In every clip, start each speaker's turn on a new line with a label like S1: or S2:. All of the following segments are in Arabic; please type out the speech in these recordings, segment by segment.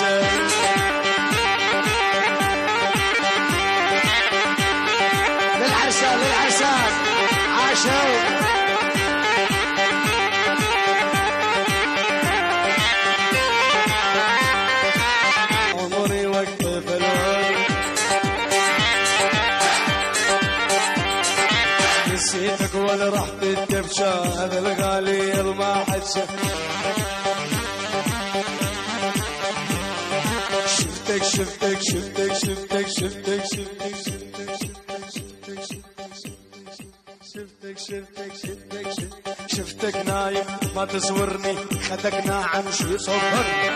S1: يوسف للعرسان للعرسان عاشوا عمري وقت الفلوس نسيتك ولا رحت الدبشة هذا الغالي ما حد شفتك شفتك شفتك شفتك شفتك شفتك شفتك شفتك شفتك شفتك نايم ما تصورني خدك ناعم شو يصورني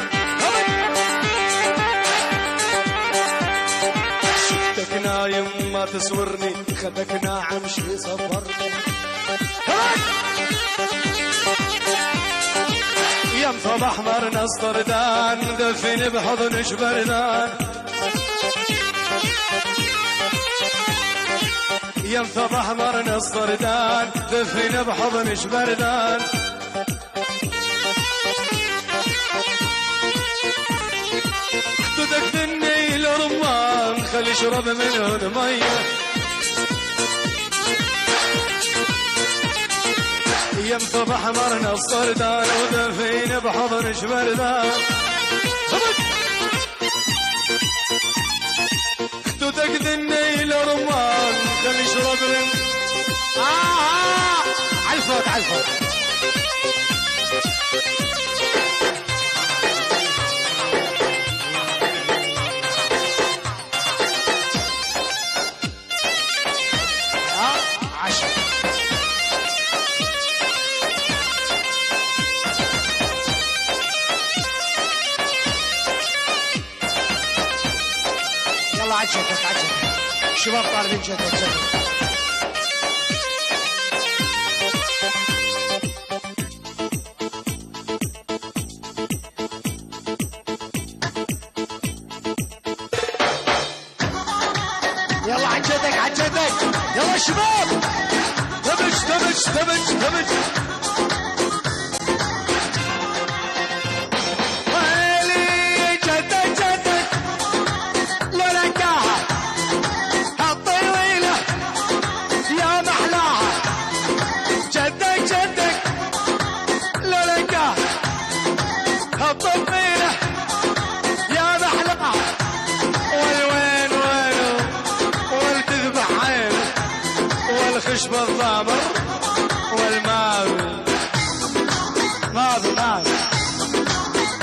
S1: شفتك نايم ما تصورني خدك ناعم شو يصورني يم ثوب احمر نصطردان دفن بحضن شبردان يم ثوب احمر نصطردان دفن بحضن شبردان خدودك دني لرمان خلي شرب منهن ميه يم ثوب احمر نصطردان ودفين بحضن شبردان خدودك ذني لرمان خلي شرب رم عالفوت عالفوت عشر يلا عجلتك عجلتك شباب طالبين جدك جدك يلا عجلتك عجلتك يلا شباب دبج دبج دبج دبج خشب الضامر والماوي ماضي ماضي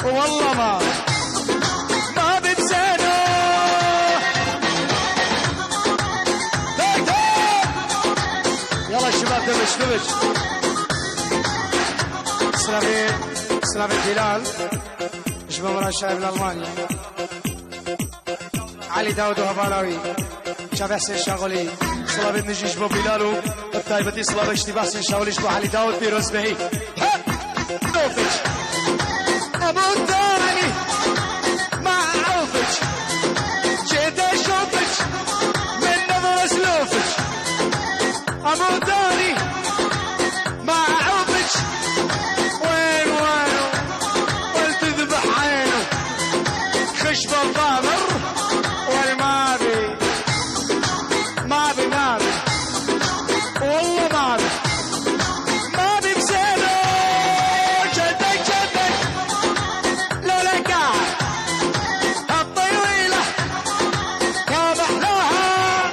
S1: والله ما بتزانو يلا الشباب دبش دبش سلامي بلال شباب مرشح من المانيا علي داود وهبالاوي شاب حسين شاغولي صلاه نجيش بو بلالو الطيبتي صلاه اشتباه حسين شاغولي بو علي داود بيروز بهي دوفش ابو الثاني ما عوفش جيت اشوفش من نظر اسلوفش ابو الثاني ما عوفش وين وينه قلت ذبح عينه خشب الضامر والماضي ما بنار والله ما بمسيله جدك جدك لولا قاعد الطويلة يا محلاها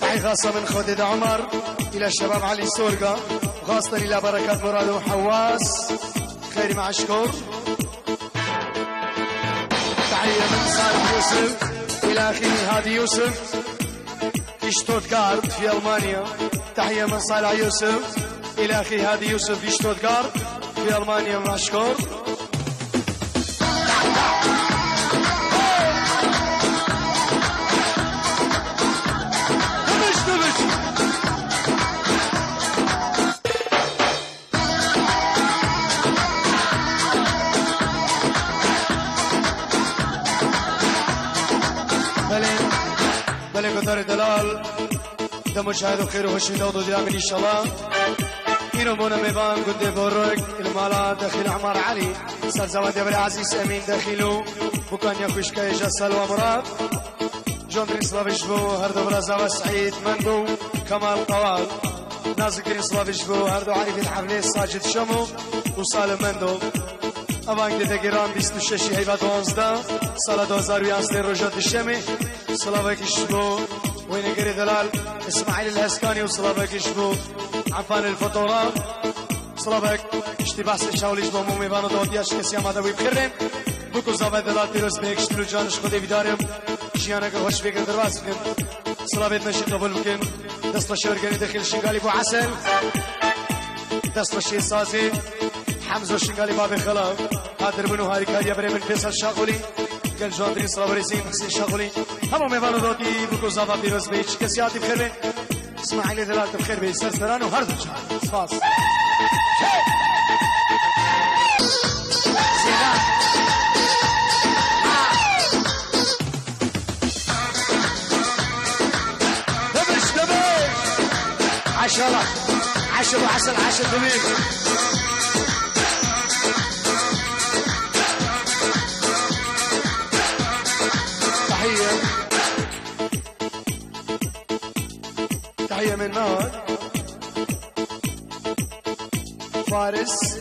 S1: تحية خاصة من خديد عمر إلى الشباب علي السورقة وخاصة إلى بركات مراد وحواس خيري مع الشكر تحية من صالح يوسف إلى أخي هادي يوسف في شتوتغارت في ألمانيا تحية من صالح يوسف إلى أخي هادي يوسف في شتوتغارت في ألمانيا مع الشكر بله قطار دلال ده مشاهد و خیر و خوشی داد و دیامین انشالله كينو مونا ميبان قد بورك المالا داخل عمر علي صار زواد ابن عزيز امين داخلو بكان يخوش كايجا سلوى مراد جون درين سلافيش بو هردو برازا سعيد مندو كمال طوال نازك درين سلافيش بو هردو علي بن حفلي ساجد شمو وسالم مندو اوان که دگران 26 هیوا 12 سال 2011 رجات الشمي سلافيش بو وين قري دلال اسماعيل الهسكاني وسلافيش بو عفان الفطورات سلافك اشتباس شاوليش بو مومي بانو دودياش كسي اماده وي بخيرن بوكو زابد دلال پیروز بهش تلو جانش خودی بیدارم جیانا که خوش بگن درواز کن سلافت نشی قبول بکن دست شورگانی داخل شنگالی بو عسل دست شي سازي حمزه شنگالی باب خلاف قادر بنو هاري كاريا بريمن فيصل شاغولي قال جوندري صلابري سين حسين شاغولي هم ميبانو دودي بوكو زابا پیروز بهش كسي ادي بخيرن اسماعيل دلال بخير بي سرسران وهرد صفاص عشرة عشر وعسل عشر دميق تحية من نار فارس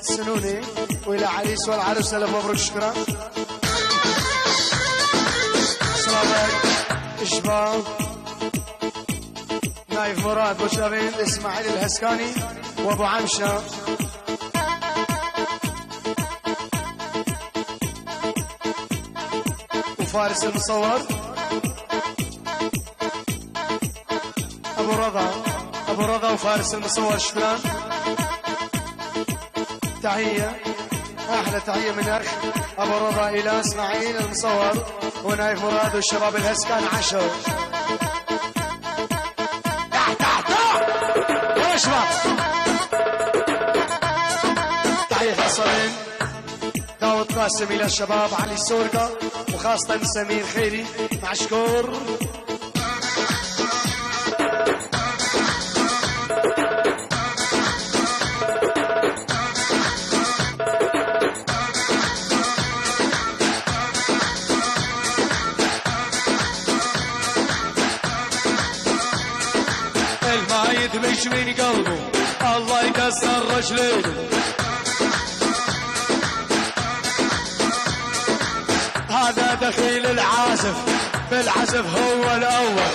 S1: سنوني وإلى عريس والعروس ألف مبروك شكرا صلابك إشباب نايف مراد بوشابين اسماعيل الهسكاني وابو عمشة وفارس المصور ابو رضا وفارس المصور شكرا تحية احلى تحية من اخ ابو رضا الى اسماعيل المصور ونايف مراد والشباب الهسكان 10 تحية حصرين داود قاسم إلى الشباب علي السورقة وخاصة سمير خيري مشكور يدمج من قلبه الله يكسر رجلينه هذا دخيل العازف بالعزف هو الأول